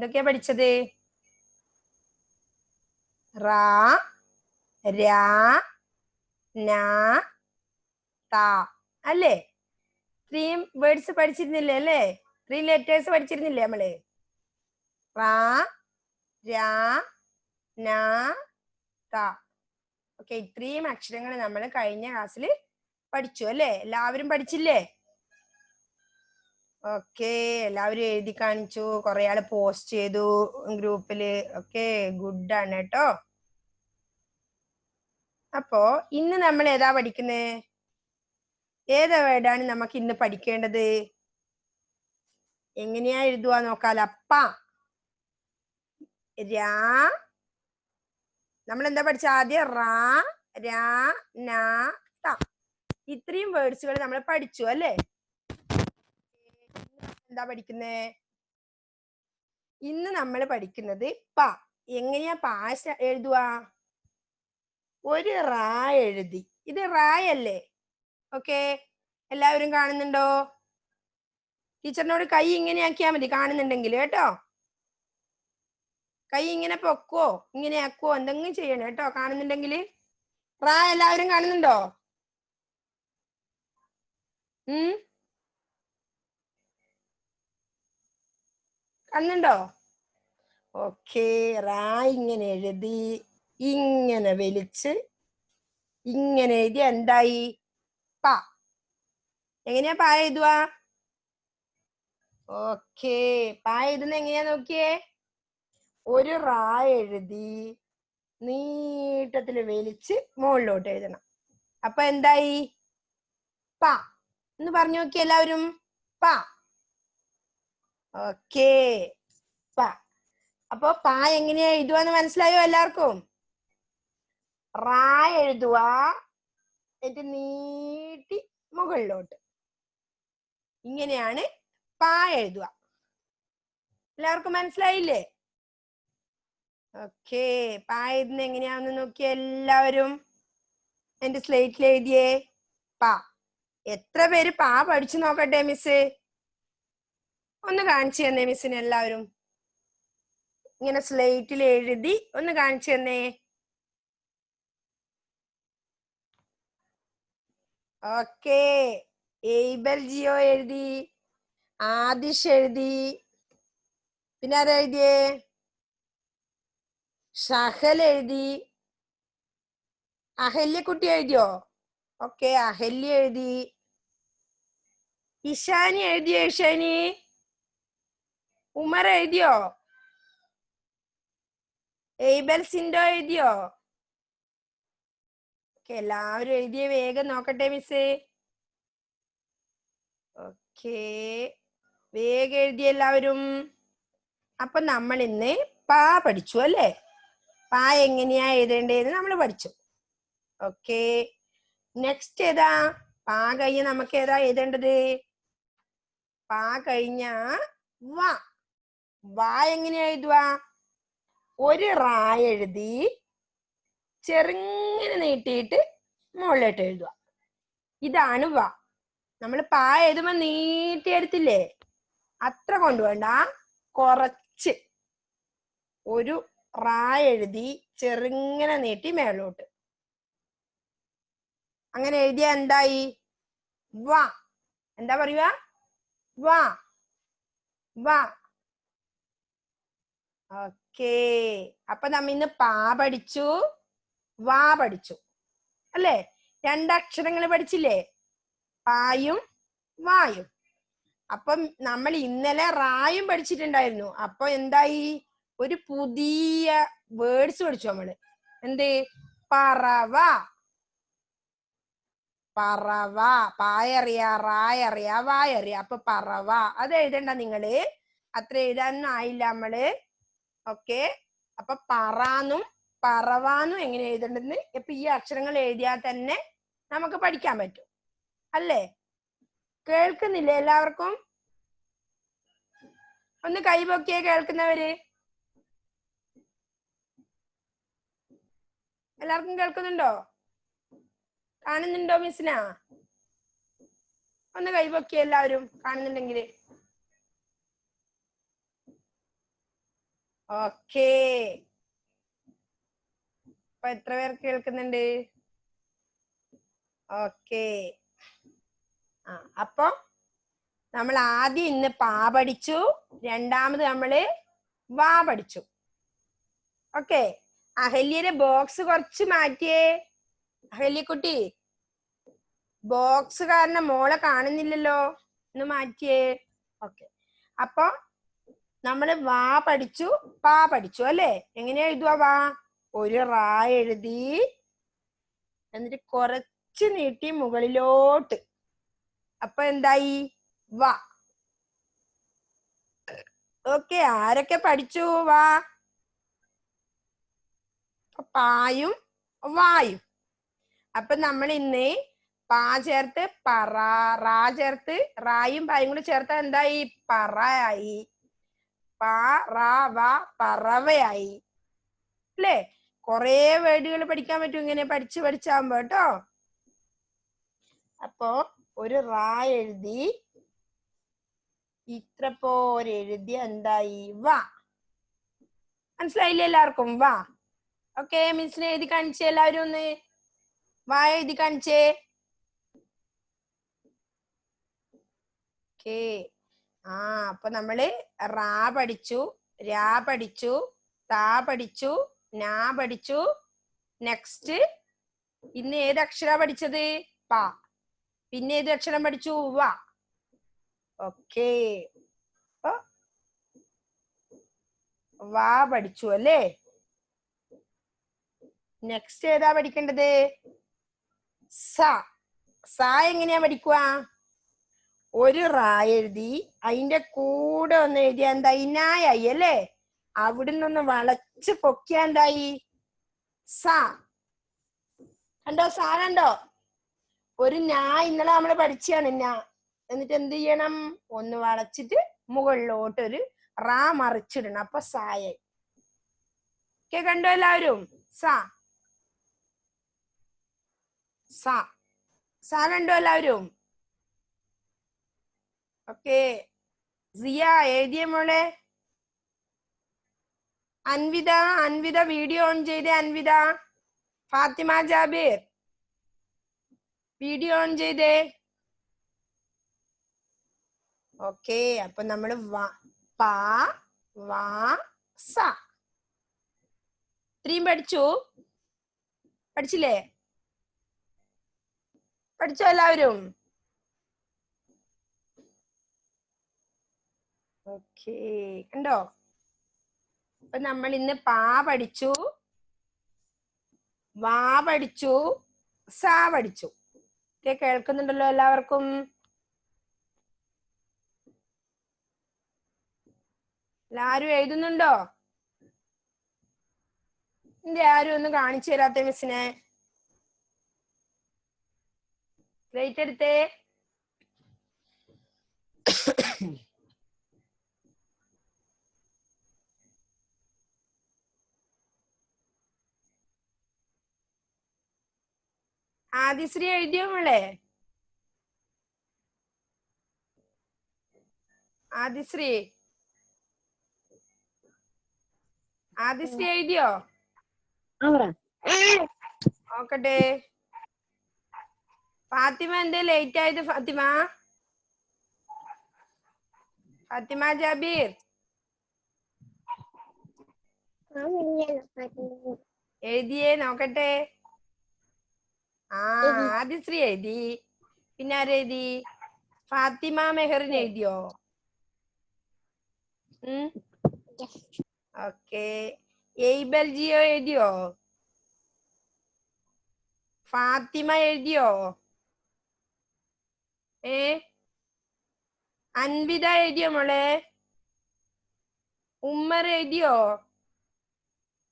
എന്തൊക്കെയാ പഠിച്ചത്? റാ, രാ, നാ, താ അല്ലേ? 3 വേർഡ്സ് പഠിച്ചിരുന്നില്ലേ അല്ലേ? 3 ലെറ്റേഴ്സ് പഠിച്ചിരുന്നില്ലേ നമ്മള്? റാ, രാ, നാ, താ. ഓക്കെ, ഇത്രയും അക്ഷരങ്ങൾ നമ്മൾ കഴിഞ്ഞ ക്ലാസ്സിൽ പഠിച്ചു അല്ലേ? എല്ലാവരും പഠിച്ചില്ലേ? ഓക്കെ, എല്ലാവരും എഴുതി കാണിച്ചു, കുറെ ആള് പോസ്റ്റ് ചെയ്തു ഗ്രൂപ്പില്. ഓക്കെ, ഗുഡ് ആണ് കേട്ടോ. അപ്പോ ഇന്ന് നമ്മൾ ഏതാ പഠിക്കുന്നേ? ഏതാ വേർഡാണ് നമുക്ക് ഇന്ന് പഠിക്കേണ്ടത്? എങ്ങനെയാ എഴുതുക നോക്കാലോ. പ, രാ, നമ്മൾ എന്താ പഠിച്ച ആദ്യം? റാ, രാ, നാ, ത. ഇത്രയും വേർഡ്സുകൾ നമ്മൾ പഠിച്ചു അല്ലേ? എന്താ പഠിക്കുന്നേ? ഇന്ന് നമ്മൾ പഠിക്കുന്നത് പ. എങ്ങനെയാ പ എഴുതുക? ഒരു റാ എഴുതി. ഇത് റായല്ലേ? ഓക്കെ, എല്ലാവരും കാണുന്നുണ്ടോ? ടീച്ചറിനോട് കൈ ഇങ്ങനെ ആക്കിയാ മതി കാണുന്നുണ്ടെങ്കിൽ കേട്ടോ. കൈ ഇങ്ങനെ പൊക്കുവോ ഇങ്ങനെ ആക്കുവോ എന്തെങ്കിലും ചെയ്യണം കേട്ടോ കാണുന്നുണ്ടെങ്കിൽ. റാ എല്ലാവരും കാണുന്നുണ്ടോ? കാണുന്നുണ്ടോ? ഓക്കെ, റാ ഇങ്ങനെ എഴുതി, ഇങ്ങനെ വലിച്ച്, ഇങ്ങനെ എഴുതി എന്തായി? പ. എങ്ങനെയാ പ എഴുതുക? ഓക്കെ, പ എഴുതുന്ന എങ്ങനെയാ നോക്കിയേ. ഒരു റാ എഴുതി നീട്ടത്തില് വലിച്ച് മുകളിലോട്ട് എഴുതണം. അപ്പൊ എന്തായി? പ. എന്ന് പറഞ്ഞു നോക്കി എല്ലാവരും. പ. ഓക്കെ, പ. അപ്പൊ പ എങ്ങനെയാ എഴുതുവാന്ന് മനസ്സിലായോ എല്ലാവർക്കും? റാ എഴുതുക, എന്നിട്ട് നീട്ടി മുകളിലോട്ട്. ഇങ്ങനെയാണ് പ എഴുതുക. എല്ലാവർക്കും മനസ്സിലായില്ലേ? ഓക്കെ, പ എഴുതുന്ന എങ്ങനെയാന്ന് നോക്കിയ എല്ലാവരും എന്റെ സ്ലേറ്റിൽ എഴുതിയേ. പ. എത്ര പേര് പ പഠിച്ചു നോക്കട്ടെ മിസ്? ഒന്ന് കാണിച്ചു തന്നേ മിസ്സിന് എല്ലാവരും. ഇങ്ങനെ സ്ലേറ്റിൽ എഴുതി ഒന്ന് കാണിച്ചു തന്നേ. ഓക്കെ, എയ്ബൽ ജിയോ എഴുതി, ആദിഷ് എഴുതി, പിന്നെ ആരാ എഴുതിയേ? ഷഹൽ എഴുതി, അഹല്യക്കുട്ടി എഴുതിയോ? ഓക്കെ, അഹല്യ എഴുതി. ഇഷാനി എഴുതിയോ? ഇഷാനി. ഉമർ എഴുതിയോ? എയ്ബൽ സിൻഡോ എഴുതിയോ? ഓക്കെ, എല്ലാവരും എഴുതിയ വേഗം നോക്കട്ടെ മിസ്. ഓക്കെ, വേഗം എഴുതിയ എല്ലാവരും. അപ്പൊ നമ്മൾ ഇന്ന് പ പഠിച്ചു അല്ലേ? പ എങ്ങനെയാ എഴുതേണ്ടതെന്ന് നമ്മൾ പഠിച്ചു. ഓക്കെ, നെക്സ്റ്റ് ഏതാ? പ കഴിഞ്ഞ നമുക്ക് ഏതാ എഴുതേണ്ടത്? പ കഴിഞ്ഞ വ. വ എങ്ങനെയാ എഴുതുക? ഒരു റാ എഴുതി ചെറുങ്ങനെ നീട്ടിയിട്ട് മുകളിലോട്ട് എഴുതുക. ഇതാണ് വ. നമ്മൾ പ എഴുതുമ്പോ നീട്ടിയെടുത്തില്ലേ? അത്ര കൊണ്ടുവേണ്ട, കുറച്ച്. ഒരു റാ എഴുതി ചെറുങ്ങനെ നീട്ടി മേലോട്ട്. അങ്ങനെ എഴുതിയ എന്തായി? വ. എന്താ പറയുക? വ. വ. ഓക്കേ, അപ്പൊ നമ്മ ഇന്ന് പ പഠിച്ചു, വ പഠിച്ചു അല്ലേ? രണ്ടക്ഷരങ്ങൾ പഠിച്ചില്ലേ? പായും വായും. അപ്പം നമ്മൾ ഇന്നലെ റായും പഠിച്ചിട്ടുണ്ടായിരുന്നു. അപ്പൊ എന്തായി? ഒരു പുതിയ വേർഡ്സ് പഠിച്ചു നമ്മള്. എന്ത്? പറവ. പറവ. പായറിയ, റായറിയ, വായറിയ. അപ്പൊ പറവ അത് എഴുതണ്ട നിങ്ങള്, അത്ര എഴുതാനൊന്നും ആയില്ല നമ്മള്. ഓക്കെ, അപ്പൊ പറയാന്നും പറവാന്നും എങ്ങനെ എഴുതണ്ടെന്ന് ഇപ്പൊ ഈ അക്ഷരങ്ങൾ എഴുതിയാൽ തന്നെ നമുക്ക് പഠിക്കാൻ പറ്റും അല്ലേ? കേൾക്കുന്നില്ലേ എല്ലാവർക്കും? ഒന്ന് കൈപൊക്കിയേ കേൾക്കുന്നവര്. എല്ലാവർക്കും കേൾക്കുന്നുണ്ടോ? കാണുന്നുണ്ടോ മിസ്സിന? ഒന്ന് കൈപൊക്കിയേ എല്ലാവരും കാണുന്നുണ്ടെങ്കിൽ. ഓക്കേ. അപ്പൊ എത്ര പേർ കേൾക്കുന്നുണ്ട്? ഓക്കേ. അപ്പൊ നമ്മൾ ആദ്യം ഇന്ന് പാ പഠിച്ചു, രണ്ടാമത് നമ്മള് വാ പഠിച്ചു. ഓക്കെ. അഹല്യയുടെ ബോക്സ് കുറച്ച് മാറ്റിയേ. അഹല്യക്കുട്ടി, ബോക്സ് കാരണം മോളെ കാണുന്നില്ലല്ലോ, ഒന്ന് മാറ്റിയേ. ഓക്കെ. അപ്പൊ നമ്മള് വാ പഠിച്ചു, പാ പഠിച്ചു അല്ലേ? എങ്ങനെയാ എഴുതുക വാ? ഒരു റാ എഴുതി, എന്നിട്ട് കുറച്ച് നീട്ടി മുകളിലോട്ട്. അപ്പൊ എന്തായി? വാ. ഓക്കെ. ആരൊക്കെ പഠിച്ചു വാ? പായും വായും. അപ്പൊ നമ്മൾ ഇന്ന് പാ ചേർത്ത് പറ, റാ ചേർത്ത് റായും പായും കൂടി ചേർത്ത എന്തായി? പറയായി. പാ റാ വാ പറവയായി അല്ലേ? കൊറേ വേർഡുകൾ പഠിക്കാൻ പറ്റും ഇങ്ങനെ പഠിച്ച് പഠിച്ചാകുമ്പോ കേട്ടോ. അപ്പൊ ഒരു റാ എഴുതി, ഇത്ര പോലെ എഴുതി എന്തായി? വാ. മനസ്സിലായില്ലേ എല്ലാവർക്കും? വാ. ഓക്കെ. മിസ്സിനെ എഴുതി കാണിച്ചേ എല്ലാവരും ഒന്ന്. വാ എഴുതി കാണിച്ചേ. ഓക്കേ. അപ്പൊ നമ്മള് റാ പഠിച്ചു, രാ പഠിച്ചു, താ പഠിച്ചു, നാ പഠിച്ചു. നെക്സ്റ്റ് ഇന്ന് ഏത് അക്ഷരാ പഠിച്ചത്? പാ. പിന്നെ ഏത് അക്ഷരം പഠിച്ചു? വാ. ഓക്കേ. വാ പഠിച്ചു അല്ലേ? നെക്സ്റ്റ് ഏതാ പഠിക്കേണ്ടത്? സ. സ എങ്ങനെയാ പഠിക്കുക? ഒരു റാ എഴുതി, അതിന്റെ കൂടെ ഒന്ന് എഴുതിയ എന്തായി? നായായി അല്ലേ? അവിടുന്ന് ഒന്ന് വളച്ച് പൊക്കിയ എന്തായി? സ. കണ്ടോ? സ കണ്ടോ? ഒരു നാ ഇന്നലെ നമ്മള് പഠിച്ചാണ് നാ. എന്നിട്ട് എന്ത് ചെയ്യണം? ഒന്ന് വളച്ചിട്ട് മുകളിലോട്ട് ഒരു റാ മറിച്ചിടണം. അപ്പൊ സായ. കണ്ടോ എല്ലാവരും? സ. സ. സ കണ്ടോ എല്ലാവരും? ഓക്കെ. സിയ എഴുതിയ മോളെ. അൻവിത, അൻവിത വീഡിയോ ഓൺ ചെയ്തേ. അൻവിത. ഫാത്തിമ ജാബിർ വീഡിയോ ഓൺ ചെയ്തേ. ഓക്കെ. അപ്പൊ നമ്മള് പാ വാ സ ഇത്രയും പഠിച്ചു. പഠിച്ചില്ലേ? പഠിച്ചോ എല്ലാവരും? ഓക്കെ. കണ്ടോ? അപ്പൊ നമ്മൾ ഇന്ന് പാ പഠിച്ചു, വാ പഠിച്ചു, സ പഠിച്ചു. കേൾക്കുന്നുണ്ടല്ലോ എല്ലാവർക്കും? എല്ലാരും എഴുതുന്നുണ്ടോ? എന്റെ ആരും ഒന്നും കാണിച്ചു തരാത്ത മിസ്സിനെ? സ്ലേറ്റ് എടുത്തേ. ആദിശ്രീ എഴുതിയോ മോളെ? ആദിശ്രീ, ആദിശ്രീ എഴുതിയോ? നോക്കട്ടെ. ഫാത്തിമ എന്തേ ലേറ്റ് ആയത്? ഫാത്തിമ, ഫാത്തിമ ജാബീർ എഴുതിയേ? നോക്കട്ടെ. ആദിശ്രീ എഴുതി. പിന്നെ ആരെഴുതി? ഫാത്തിമ മെഹറിൻ എഴുതിയോ? ഓക്കെ. എയ്ബൽ ജിയോ എഴുതിയോ? ഫാത്തിമ എഴുതിയോ? അൻവിത എഴുതിയോ മോളെ? ഉമ്മർ എഴുതിയോ?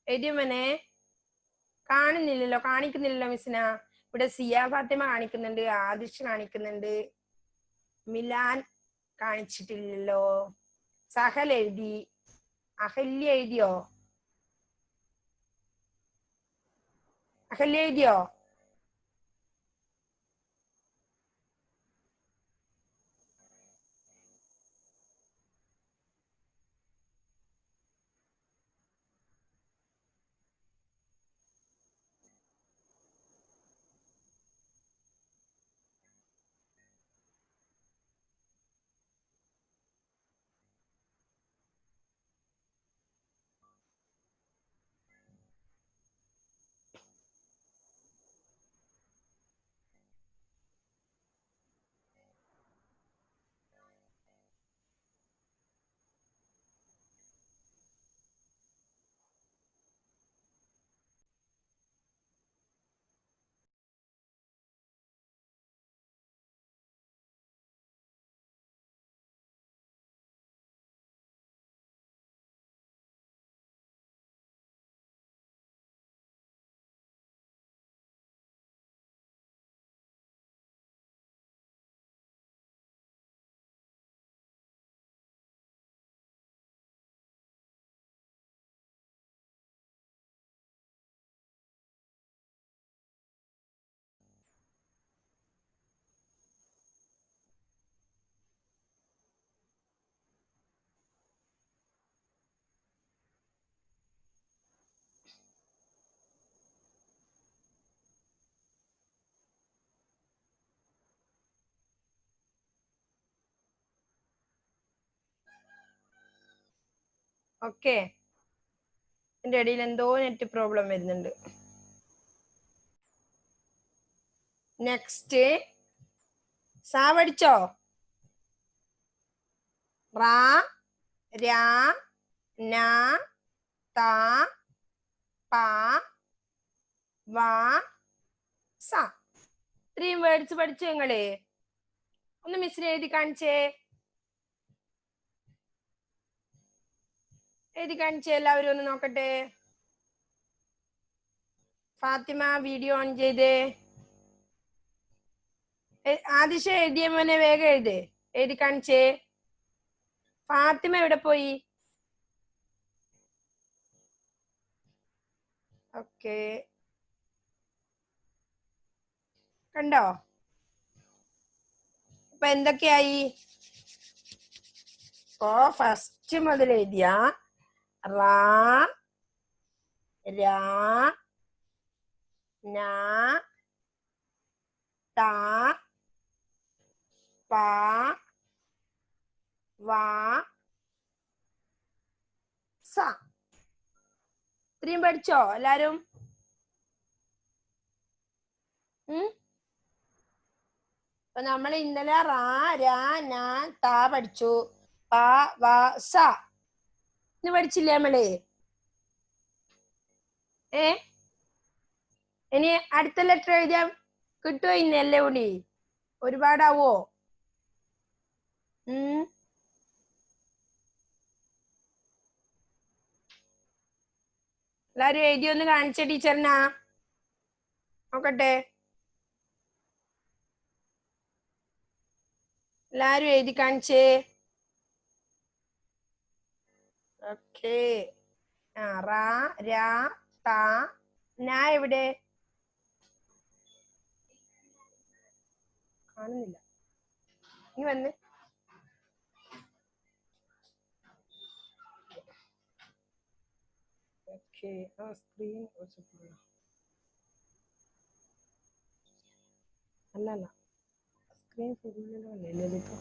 എഴുതിയോ മോനെ? കാണുന്നില്ലല്ലോ, കാണിക്കുന്നില്ലല്ലോ മിസ്സിന. ഇവിടെ സിയ ഫാത്തിമ കാണിക്കുന്നുണ്ട്, ആദിഷ് കാണിക്കുന്നുണ്ട്, മിലാൻ കാണിച്ചിട്ടില്ലല്ലോ. സഹൽ എഴുതി. അഹല്യ എഴുതിയോ? അഹല്യ എഴുതിയോ? ഓക്കെ, എന്റെ ഇടയിൽ എന്തോ നെറ്റ് പ്രോബ്ലം വരുന്നുണ്ട്. നെക്സ്റ്റ് സാ പഠിച്ചോ? റാ രാ നാ താ പാ വാ സ. ഇത്രയും വേർഡ്സ് പഠിച്ചു നിങ്ങള്? ഒന്ന് മിസ്സിന് എഴുതി കാണിച്ചേ, എഴുതി കാണിച്ചേ എല്ലാവരും ഒന്ന് നോക്കട്ടെ. ഫാത്തിമ വീഡിയോ ഓൺ ചെയ്തേ. ആദിശ എഴുതിയ മോനെ വേഗം എഴുതി കാണിച്ചേ. ഫാത്തിമ എവിടെ പോയി? ഓക്കെ, കണ്ടോ? അപ്പൊ എന്തൊക്കെയായി? ഇപ്പോ ഫസ്റ്റ് മുതൽ എഴുതിയ റാ രാ നാ താ പാ വാ സ. ഇത്രയും പഠിച്ചോ എല്ലാരും? അപ്പൊ നമ്മൾ ഇന്നലെ റാ രാ നാ താ പഠിച്ചു, പാ വാ സ. ഇന്ന് പഠിച്ചില്ലേ നമ്മള്? ഇനി അടുത്ത ലെറ്റർ എഴുതിയാ കിട്ടുമോ ഇന്ന് എല്ലാം കൂടി? ഒരുപാടാവോ? എല്ലാരും എഴുതി ഒന്ന് കാണിച്ച ടീച്ചറിനാ നോക്കട്ടെ. എല്ലാരും എഴുതി കാണിച്ചേ. ഓക്കെ, റാ രാ താ നാ എവിടെ? കാണുന്നില്ല, ഇനി വന്ന്. ഓക്കെ, സ്ക്രീൻ അല്ല സ്ക്രീൻ ഫുള്ളിലല്ലേ ഇപ്പൊ?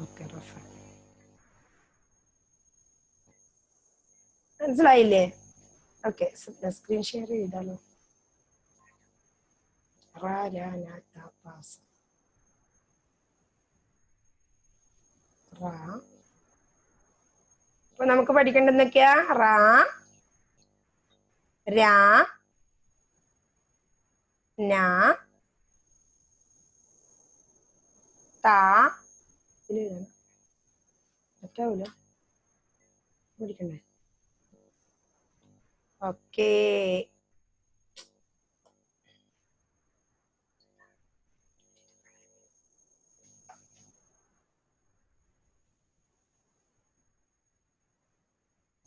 ഓക്കെ, മനസ്സിലായില്ലേ? ഓക്കെ, സ്ക്രീൻ ഷെയർ ചെയ്താലോ? റാ രാ നാ താ പാ സ. റാ. അപ്പൊ നമുക്ക് പഠിക്കേണ്ട എന്തൊക്കെയാ? റാ രാ നാ താ. പറ്റാവൂല പഠിക്കണ്ടേ? ഓക്കേ,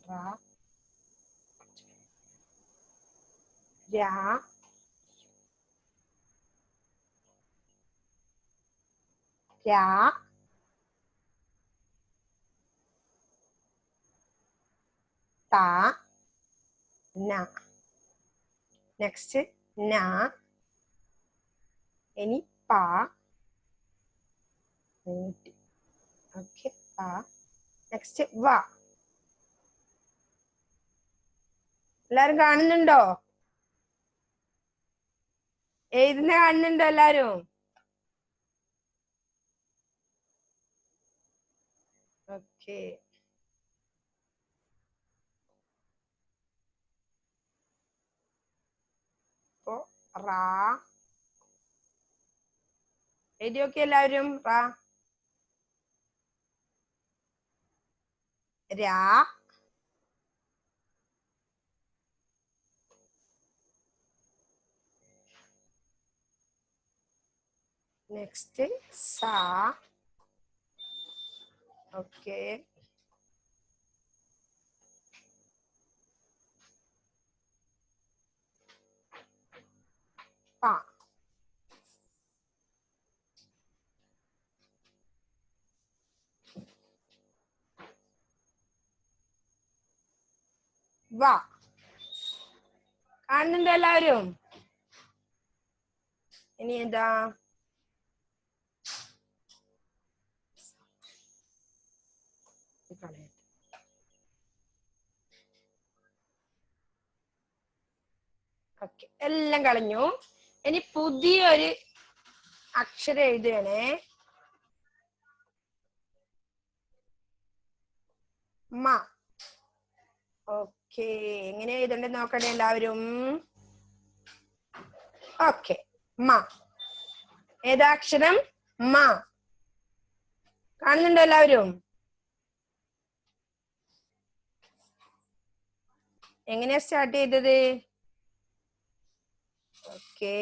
റാ രാ രാ താ നാ. നെക്സ്റ്റ് നാ. ഇനി പാ. ഓക്കെ, പാ. നെക്സ്റ്റ് വാ. എല്ലാരും കാണുന്നുണ്ടോ? എഴുതുന്ന കാണുന്നുണ്ടോ എല്ലാരും? ഓക്കെ, അപ്പോ റാ എഴുതി നോക്കി എല്ലാവരും. റാ രാ നെക്സ്റ്റ് സാ. ഓക്കെ, പാ. വാ. കാണുന്നുണ്ടോ എല്ലാവരും? ഇനി എന്താ? ഓക്കെ, എല്ലാം കളഞ്ഞു. ഇനി പുതിയൊരു അക്ഷരം എഴുതുകയാണേ. മ. ഓക്കെ, എങ്ങനെ എഴുതണ്ടെന്ന് നോക്കണേ എല്ലാവരും. ഓക്കെ, മ. ഏതാ അക്ഷരം? മ. കാണുന്നുണ്ടോ എല്ലാവരും? എങ്ങനെയാ സ്റ്റാർട്ട് ചെയ്തത്? ഓക്കെ,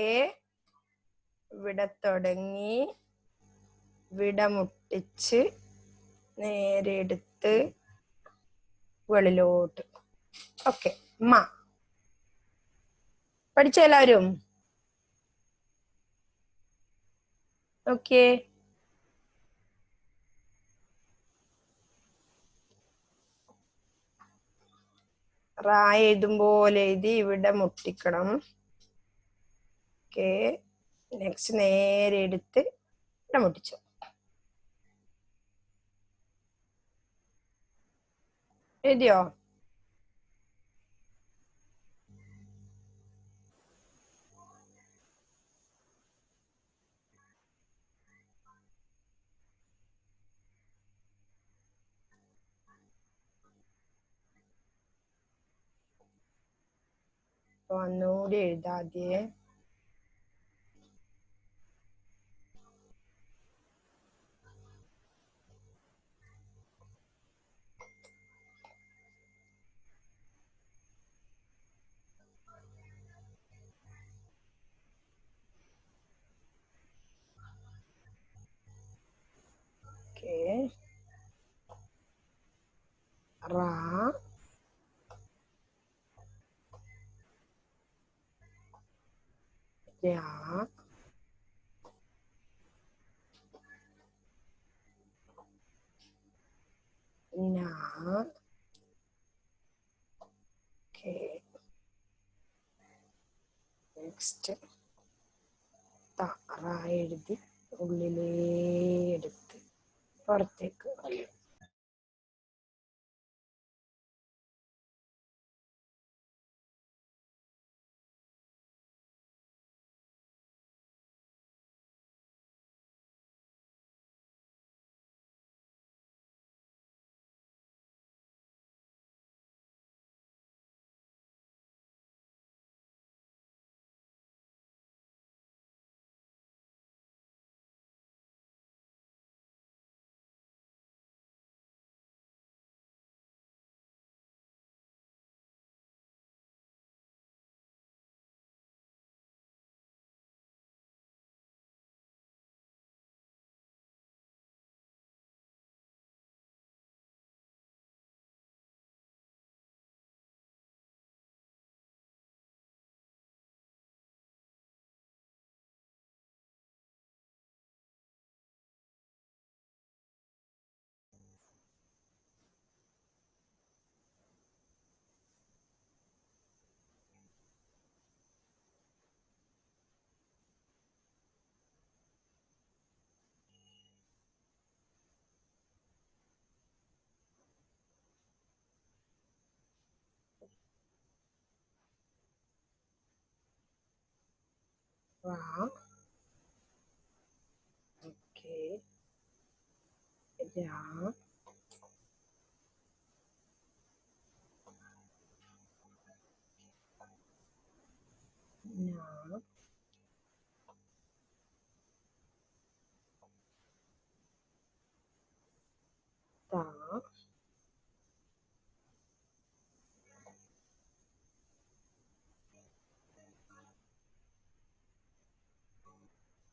ഇവിടെ തുടങ്ങി വിടമുട്ടിച്ച് നേരെ എടുത്ത് വെളിലോട്ട്. ഓക്കെ, മ. പഠിച്ചോ എല്ലാവരും? ഓക്കെ, റാ എഴുതുമ്പോലെ എഴുതി ഇവിടെ മുട്ടിക്കണം. ഓക്കെ, നെക്സ്റ്റ് നേരെ എടുത്ത് ഇവിടെ മുട്ടിച്ചു. എഴുതിയോ? ഒന്നുകൂടി എഴുതാതെ. ഓക്കെ, റാ രാ നാ. ഓക്കെ, നെക്സ്റ്റ് റാ എഴുതി ഉള്ളിലേ എടുത്ത് പുറത്തേക്ക്. റാ. ഓക്കെ, രാ നാ താ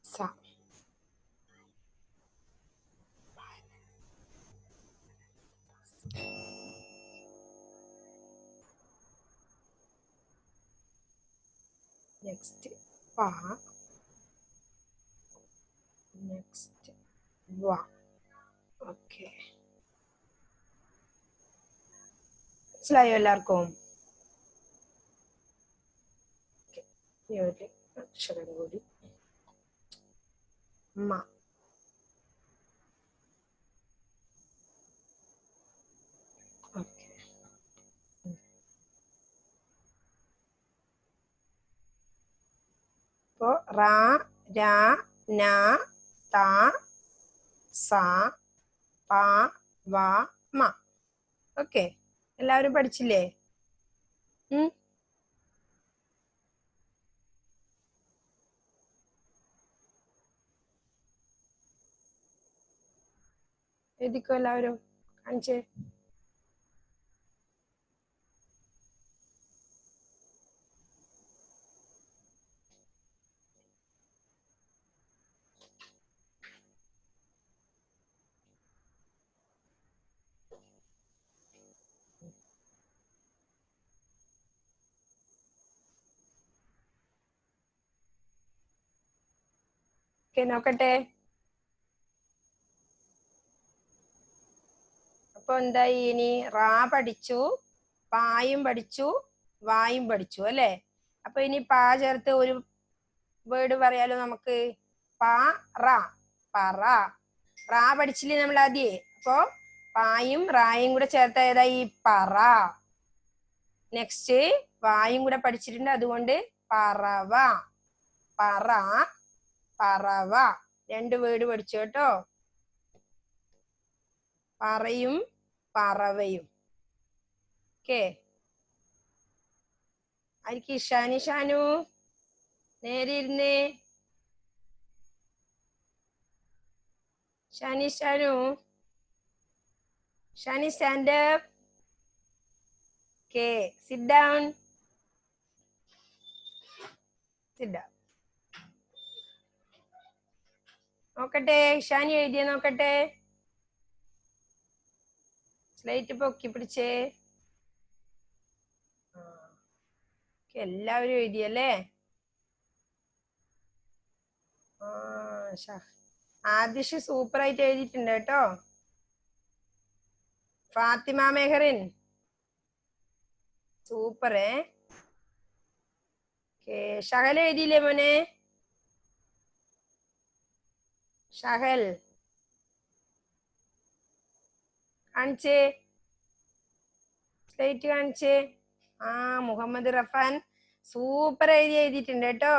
സ. നെക്സ്റ്റ് പ. നെക്സ്റ്റ് വ. ഓക്കെ, മനസ്സിലായോ എല്ലാവർക്കും? ഈ ഒരു അക്ഷരം കൂടി മ. ഓക്കെ, റാ രാ നാ താ സാ പാ വാ മ. ഓക്കെ, എല്ലാവരും പഠിച്ചില്ലേ? എഴുതിക്കോ എല്ലാവരും, കാണിച്ചേ. നോക്കട്ടെ. അപ്പൊ എന്തായി? ഇനി റാ പഠിച്ചു, പായും പഠിച്ചു, വായും പഠിച്ചു അല്ലേ? അപ്പൊ ഇനി പാ ചേർത്ത് ഒരു വേർഡ് പറയാലോ നമുക്ക്. പറ. പറ. റാ പഠിച്ചില്ലേ നമ്മൾ ആദ്യേ? അപ്പൊ പായും റായും കൂടെ ചേർത്ത ഏതായി? പറ. നെക്സ്റ്റ് വായും കൂടെ പഠിച്ചിട്ടുണ്ട്, അതുകൊണ്ട് പറവ. പറ, പറവ. 2 വേർഡ് പഠിച്ചു കേട്ടോ. പറയും പറവയും. ഓക്കെ. ആയിരിക്കും ഷാനി ഷാനു നേരെ ഇരുന്നേ. Shani Shanu, Shani stand up. Okay, sit down. Sit down. നോക്കട്ടെ, ഷാനി എഴുതിയ നോക്കട്ടെ. സ്ലേറ്റ് പൊക്കി പിടിച്ചേ. എല്ലാവരും എഴുതിയല്ലേ? ആദിഷ് സൂപ്പർ ആയിട്ട് എഴുതിയിട്ടുണ്ട് കേട്ടോ. ഫാത്തിമ മെഹറിൻ സൂപ്പറേ. ഷഹൽ എഴുതിയില്ലേ മോനെ? ഷഹൽ കാണിച്ചേ, സ്ലേറ്റ് കാണിച്ചേ. മുഹമ്മദ് റഫാൻ സൂപ്പർ എഴുതിയിട്ടുണ്ട് കേട്ടോ.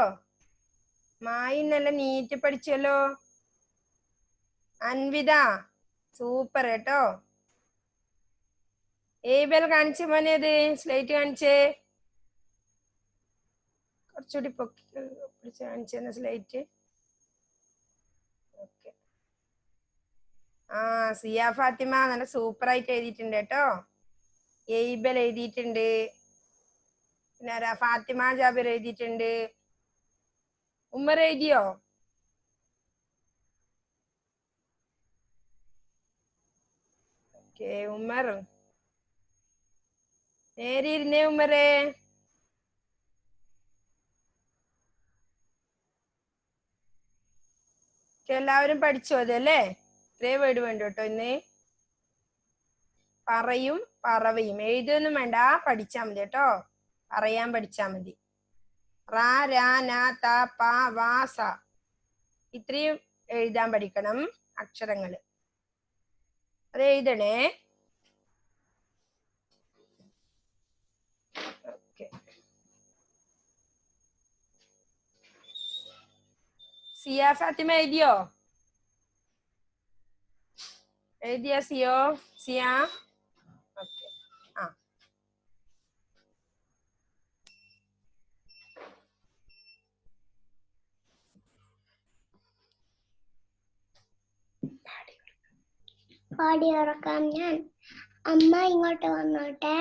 മായി നല്ല നീറ്റ് പഠിച്ചല്ലോ. അൻവിത സൂപ്പർ കേട്ടോ. ഏബൽ കാണിച്ച മോനെ, അത് സ്ലേറ്റ് കാണിച്ചേ. കുറച്ചുകൂടി പൊക്കി പിടിച്ച് കാണിച്ചെന്ന സ്ലേറ്റ്. ഓക്കെ. സിയ ഫാത്തിമ നല്ല സൂപ്പർ ആയിട്ട് എഴുതിയിട്ടുണ്ട് കേട്ടോ. ഏബൽ എഴുതിയിട്ടുണ്ട്. പിന്നെ ഫാത്തിമ ജാബിർ എഴുതിയിട്ടുണ്ട്. ഉമ്മർ എഴുതിയോ? ഓക്കെ, ഉമ്മർ നേരെ ഇരുന്നേ. ഉമ്മറേ, എല്ലാവരും പഠിച്ചോ അതല്ലേ? ഇത്രേ വേർഡ് വേണ്ട കേട്ടോ ഇന്ന്. പറയും പറവയും എഴുതൊന്നും വേണ്ട, പഠിച്ചാ മതി കേട്ടോ. പറയാൻ പഠിച്ചാ മതി. റാ രാ നാ താ പാ വാ സ, ഇത്രയും എഴുതാൻ പഠിക്കണം അക്ഷരങ്ങള്. അത് എഴുതണേ. ഓക്കെ. സിയ ഫാത്തിമ എഴുതിയോ? എഴുതിയ സിയോ? സിയ ഓക്കെ. പാടി ഉറക്കാം ഞാൻ. അമ്മ ഇങ്ങോട്ട് വന്നോട്ടെ.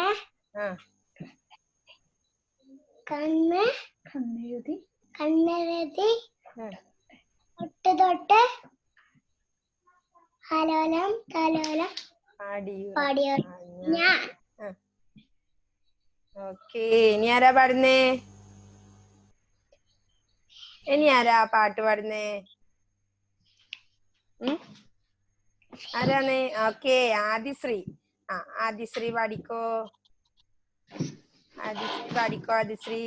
കണ്ണെഴുതി തൊട്ട് തൊട്ട് ഹലോലം കലോലം പാടി ഞാൻ. ഓക്കെ, ഇനി ആരാ പാടുന്നേ? ഇനി ആരാ പാട്ട് പാടുന്നേ? ആരാണ്? ഓക്കെ, ആദിശ്രീ. ആദിശ്രീ പാടിക്കോ. ആദിശ്രീ പാടിക്കോ. ആദിശ്രീ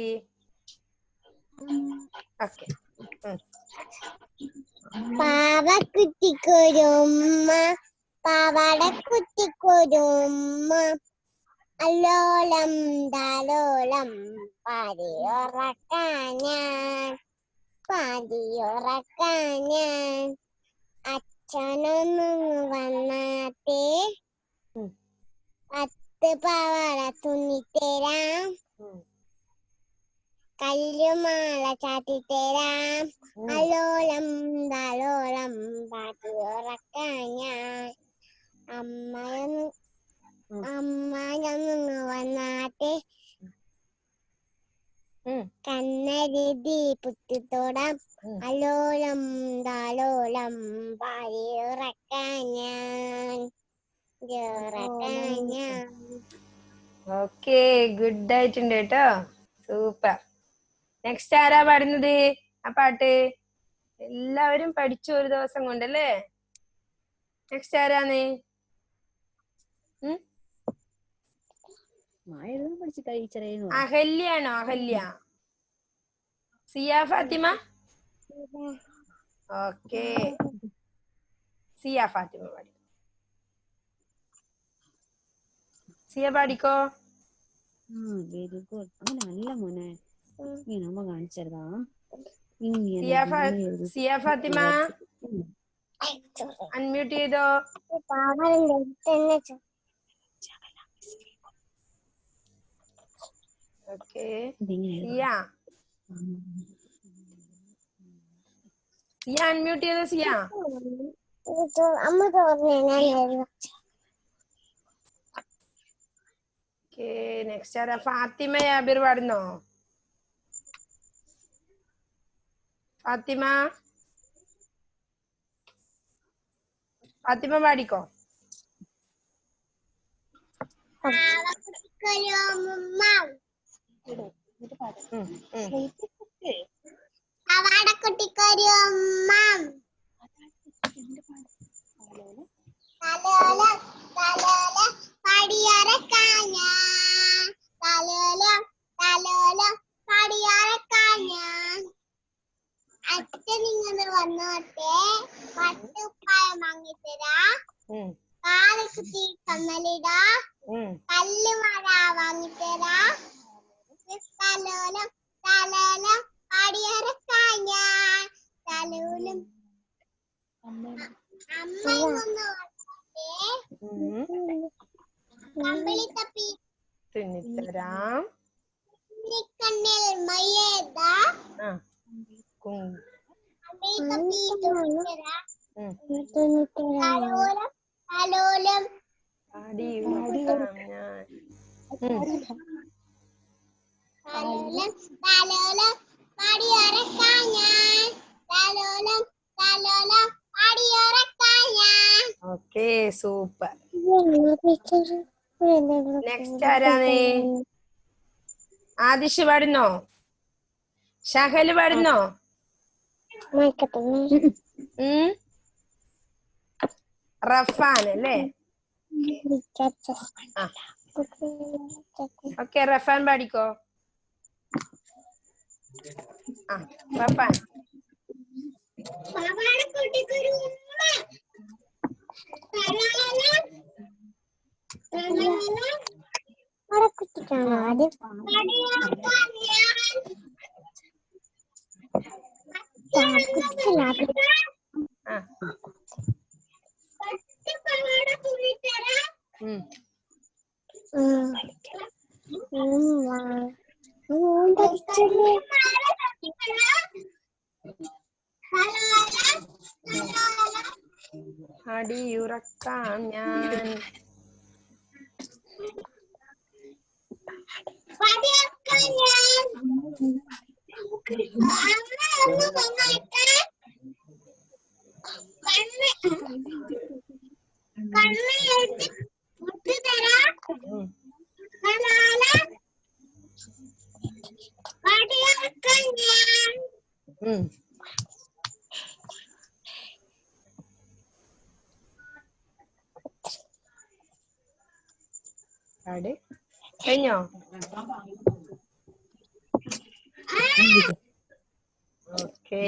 ഓക്കെ. പാവക്കുറ്റിക്കൊരുമ്മ പാവാടക്കുറ്റിക്കൊരുമ്മ അല്ലോലം ദാലോലം പാടി ഉറക്കാൻ ഞാൻ. പാതിയുറക്കാൻ ഞാൻ അച്ഛനൊന്നു വന്നാട്ടെ ഉം. 10 പാവാട തുന്നിത്തരാം ഉം. കല്ലുമാല ചാത്തിത്തരാം ഉം. അലോലം ദലോലം പാതിയുറക്കാൻ ഞാൻ അമ്മയൊന്നു ഉം. അമ്മയൊന്നു വന്നാട്ടെ ഉം. കണ്ണരുതി പുത്തിത്തോടാം ഉം. അലോലം ദാലോലം പാതിയുറക്കാൻ ഞാൻ ഉറക്കാൻ ഞാൻ ഓക്കെ ഗുഡ് ആയിട്ടുണ്ട് കേട്ടോ സൂപ്പർ നെക്സ്റ്റ് ആരാ പാടുന്നത് ആ പാട്ട് എല്ലാവരും പഠിച്ചു ഒരു ദിവസം കൊണ്ടല്ലേ നെക്സ്റ്റ് ആരാന്ന് അഹല്യാണോ അഹല്യ സിയ ഫാത്തിമ ഓക്കെ സിയ ഫാത്തിമ പാടി സിയ പാടിക്കോ വെരി ഗുഡ് അങ്ങനെയല്ല മോനെ ഇങ്ങനെ അമ്മ കാണിച്ചതാ സിയ ഫാത്തിമ അൺമ്യൂട്ട് ചെയ്തോ ഓക്കെ സിയ സിയ അൺമ്യൂട്ട് ചെയ്തോ സിയ അമ്മ തോന്നുന്നു ഓക്കെ നെക്സ്റ്റ് ആരാ ഫാത്തിമ യാബിർ പാടുന്നോ ഫാത്തിമ ഫാത്തിമ പാടിക്കോ അച്ഛനിങ്ങനെ വന്നോട്ടെ 10 ഉപ്പായം വാങ്ങിത്തരാ കാലക്കുത്തി കമ്മലിടാ കല്ലുമഴ വാങ്ങിത്തരാ തലോലം തലോലം പാടിയറക്കാൻ ഞാൻ തലോലം അമ്മയൊന്ന് വന്നോട്ടെ കമ്പിളി തപ്പി തുന്നിത്തരാം കണ്ണിൽ മയ്യേതാ കമ്പിളി തപ്പി തുന്നിത്തരാ തലോലം തലോലം പാടി ഉറക്കാം ഞാൻ തലോലം തലോലം പാടിയറക്കാൻ ഞാൻ തലോലം തലോലം പാടിയറക്കാൻ ഞാൻ ഓക്കെ സൂപ്പർ നെക്സ്റ്റ് ആരാണ് ആദിഷ് പാടുന്നോ ഷഹല് പാടുന്നോ റഫാൻ അല്ലേ ഓക്കെ റഫാൻ പാടിക്കോ റഫാൻ അടിയുറക്കാം ഞാൻ പാട് കഴിഞ്ഞോ ഓക്കെ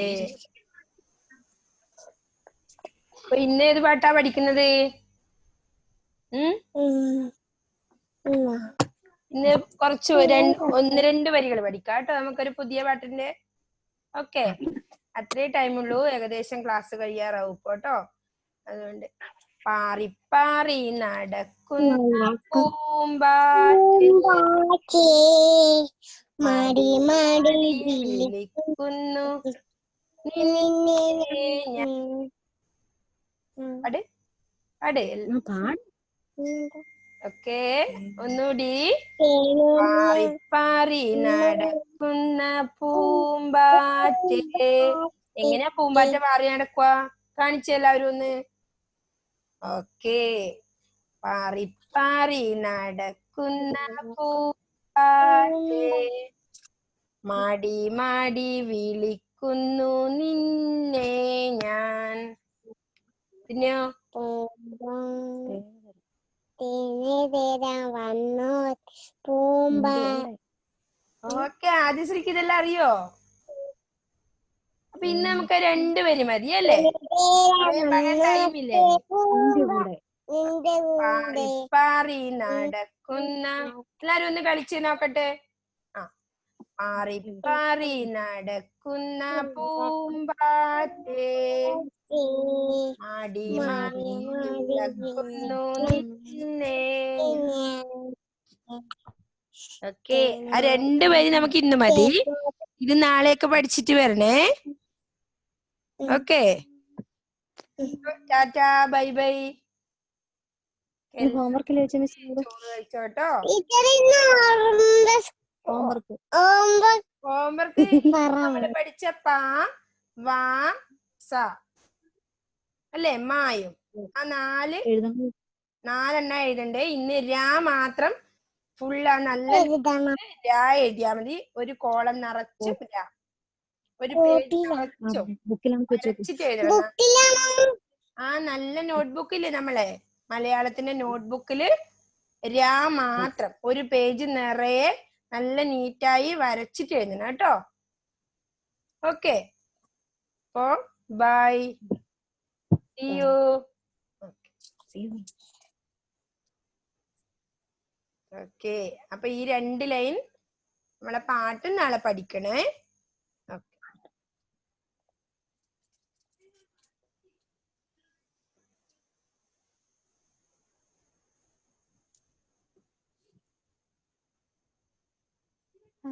അപ്പൊ ഇന്ന് ഏത് പാട്ടാ പഠിക്കുന്നത് ഇന്ന് കുറച്ച് 1-2 വരികൾ പഠിക്കാം കേട്ടോ നമുക്കൊരു പുതിയ പാട്ടിന്റെ ഓക്കെ അത്രേ ടൈമുള്ളൂ, ഏകദേശം ക്ലാസ് കഴിയാറാവും കേട്ടോ. അതുകൊണ്ട് പാറി നടക്കുന്ന പൂമ്പാറ്റേ മടി മടി വിളിക്കുന്നു നിന്നെ ഞാൻ. അട് അട് ഓക്കെ, ഒന്നുകൂടി. പാറി നടക്കുന്ന പൂമ്പാറ്റേ. എങ്ങനെയാ പൂമ്പാറ്റ പാറി നടക്കുക? കാണിച്ചു എല്ലാവരും ഒന്ന്. ഓക്കെ, പാറി നടക്കുന്ന പൂമ്പാറ്റേ മാടി വിളിക്കുന്നു നിന്നെ ഞാൻ. പിന്നെയോ വന്നു പൂമ്പാ. ഓക്കെ, ആദിശ്രീക്ക് ഇതെല്ലാം അറിയോ? അപ്പൊ ഇന്ന് നമുക്ക് 2 വരി മതി അല്ലേ? ടൈമില്ലേ? പാറി നടക്കുന്ന, എല്ലാരും ഒന്ന് കളിച്ച് നോക്കട്ടെ. പാറി നടക്കുന്ന പൂമ്പാറ്റേ മാടി വിളിക്കുന്നു നിന്നെ. ഓക്കെ, ആ 2 വരി നമുക്ക് ഇന്ന് മതി. ഇത് നാളെയൊക്കെ പഠിച്ചിട്ട് വരണേ. Okay, Tata, bye bye. Homework ചോറ് കഴിച്ചോട്ടോ. ഹോംവർക്ക് നമ്മള് പഠിച്ച പാ വാ സ അല്ലേ, മായും. ആ 4 എഴുതണ്ടേ. ഇന്ന് രാ മാത്രം ഫുള്ളാ നല്ല രാ എഴുതിയാ മതി. ഒരു കോളം നിറച്ചും രാ, ഒരു പേജ് നിറച്ചും വരച്ചിട്ട് എഴുതണം. ആ നല്ല നോട്ട്ബുക്കില്, നമ്മളെ മലയാളത്തിന്റെ നോട്ട്ബുക്കില് രാ മാത്രം ഒരു പേജ് നിറയെ നല്ല നീറ്റായി വരച്ചിട്ട് എഴുതണം കേട്ടോ. ഓക്കെ, അപ്പോ ബൈ, സീ യു. ഓക്കെ, അപ്പൊ ഈ 2 ലൈൻ നമ്മളെ പാട്ടും നാളെ പഠിക്കണേ. ആ